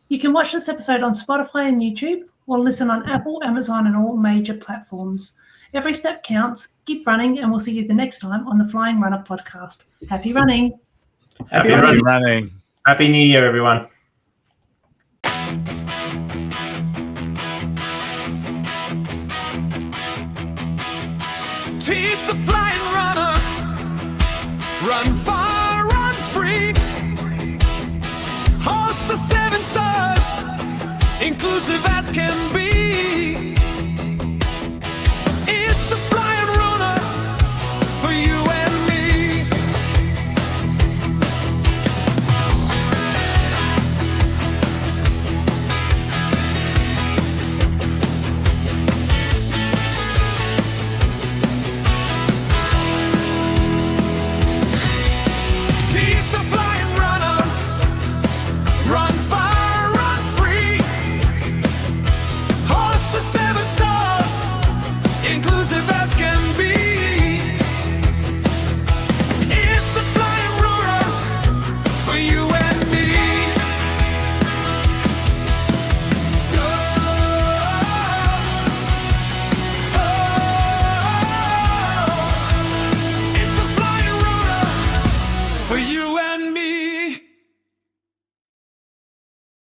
You can watch this episode on Spotify and YouTube, or listen on Apple, Amazon, and all major platforms. Every step counts. Keep running, and we'll see you the next time on the Flying Runr Podcast. Happy running. Happy running. Happy New Year, everyone.